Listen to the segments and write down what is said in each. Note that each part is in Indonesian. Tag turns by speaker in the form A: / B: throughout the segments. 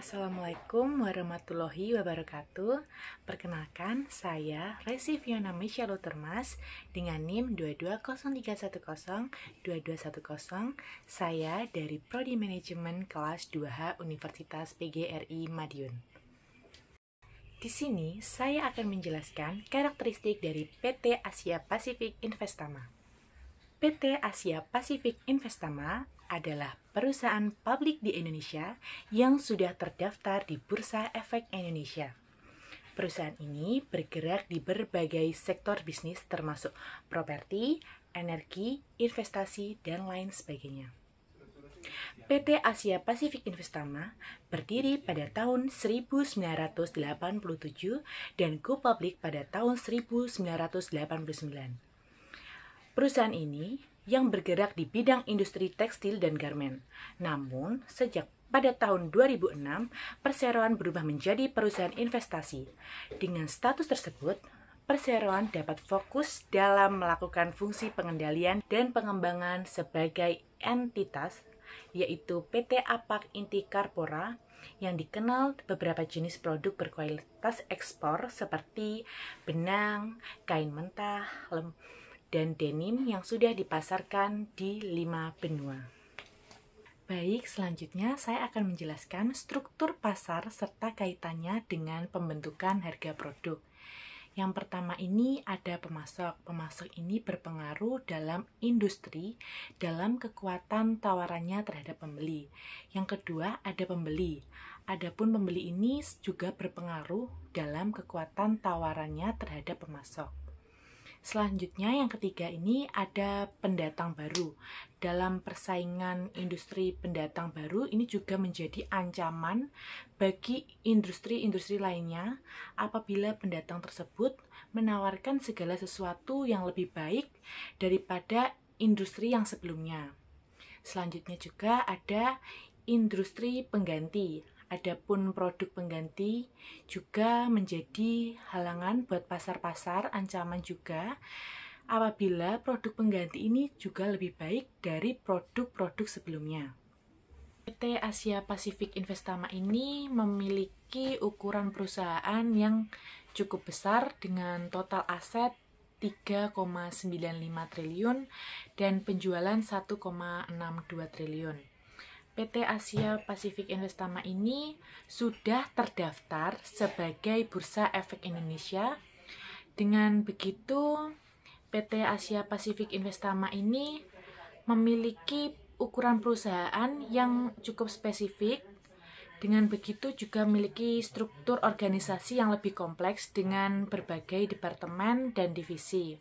A: Assalamualaikum warahmatullahi wabarakatuh. Perkenalkan, saya Resi Fiona Michelle Termas dengan NIM 220310221. Saya dari Prodi Manajemen kelas 2H Universitas PGRI Madiun. Di sini saya akan menjelaskan karakteristik dari PT Asia Pasifik Investama. PT Asia Pasifik Investama adalah perusahaan publik di Indonesia yang sudah terdaftar di Bursa Efek Indonesia. Perusahaan ini bergerak di berbagai sektor bisnis termasuk properti, energi, investasi, dan lain sebagainya. PT Asia Pasifik Investama berdiri pada tahun 1987 dan go public pada tahun 1989. Perusahaan ini yang bergerak di bidang industri tekstil dan garmen. Namun, sejak pada tahun 2006, perseroan berubah menjadi perusahaan investasi. Dengan status tersebut, perseroan dapat fokus dalam melakukan fungsi pengendalian dan pengembangan sebagai entitas, yaitu PT Apak Inti Karpora, yang dikenal beberapa jenis produk berkualitas ekspor seperti benang, kain mentah, dan denim yang sudah dipasarkan di 5 benua. Baik, selanjutnya saya akan menjelaskan struktur pasar serta kaitannya dengan pembentukan harga produk. Yang pertama ini ada pemasok. Pemasok ini berpengaruh dalam industri, dalam kekuatan tawarannya terhadap pembeli. Yang kedua ada pembeli. Adapun pembeli ini juga berpengaruh dalam kekuatan tawarannya terhadap pemasok. Selanjutnya yang ketiga ini ada pendatang baru. Dalam persaingan industri pendatang baru ini juga menjadi ancaman bagi industri-industri lainnya apabila pendatang tersebut menawarkan segala sesuatu yang lebih baik daripada industri yang sebelumnya. Selanjutnya juga ada industri pengganti. Adapun produk pengganti juga menjadi halangan buat pasar-pasar, ancaman juga apabila produk pengganti ini juga lebih baik dari produk-produk sebelumnya. PT Asia Pasifik Investama ini memiliki ukuran perusahaan yang cukup besar dengan total aset 3,95 triliun dan penjualan 1,62 triliun. PT Asia Pasifik Investama ini sudah terdaftar sebagai Bursa Efek Indonesia. Dengan begitu, PT Asia Pasifik Investama ini memiliki ukuran perusahaan yang cukup spesifik. Dengan begitu juga memiliki struktur organisasi yang lebih kompleks dengan berbagai departemen dan divisi.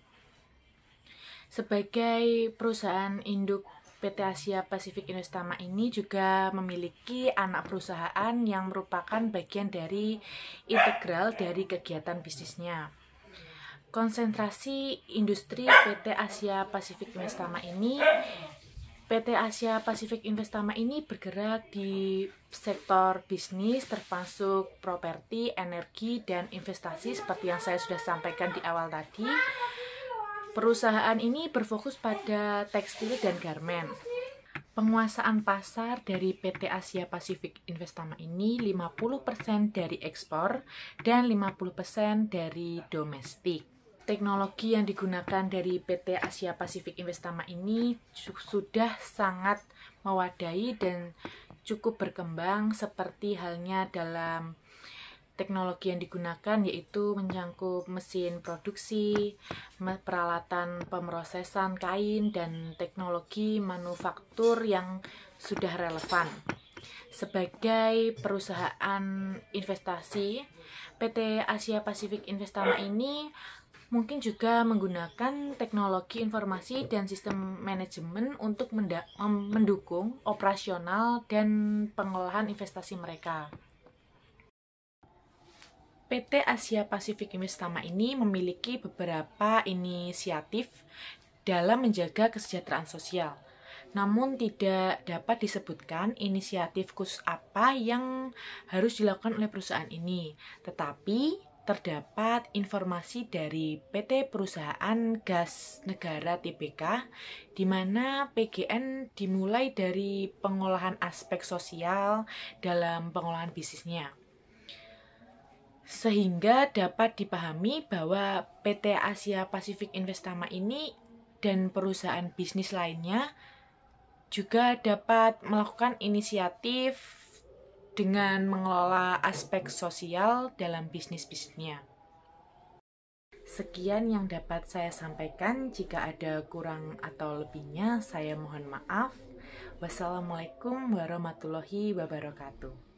A: Sebagai perusahaan induk, PT Asia Pasifik Investama ini juga memiliki anak perusahaan yang merupakan bagian dari integral dari kegiatan bisnisnya. Konsentrasi industri PT Asia Pasifik Investama ini, PT Asia Pasifik Investama ini bergerak di sektor bisnis termasuk properti, energi, dan investasi seperti yang saya sudah sampaikan di awal tadi. Perusahaan ini berfokus pada tekstil dan garmen. Penguasaan pasar dari PT Asia Pasifik Investama ini 50% dari ekspor dan 50% dari domestik. Teknologi yang digunakan dari PT Asia Pasifik Investama ini sudah sangat mewadai dan cukup berkembang seperti halnya dalam teknologi yang digunakan yaitu menyangkut mesin produksi, peralatan pemrosesan kain, dan teknologi manufaktur yang sudah relevan. Sebagai perusahaan investasi, PT Asia Pasifik Investama ini mungkin juga menggunakan teknologi informasi dan sistem manajemen untuk mendukung operasional dan pengolahan investasi mereka. PT Asia Pasifik Investama ini memiliki beberapa inisiatif dalam menjaga kesejahteraan sosial. Namun tidak dapat disebutkan inisiatif khusus apa yang harus dilakukan oleh perusahaan ini. Tetapi terdapat informasi dari PT Perusahaan Gas Negara Tbk, di mana PGN dimulai dari pengolahan aspek sosial dalam pengolahan bisnisnya. Sehingga dapat dipahami bahwa PT Asia Pasifik Investama ini dan perusahaan bisnis lainnya juga dapat melakukan inisiatif dengan mengelola aspek sosial dalam bisnisnya. Sekian yang dapat saya sampaikan. Jika ada kurang atau lebihnya, saya mohon maaf. Wassalamualaikum warahmatullahi wabarakatuh.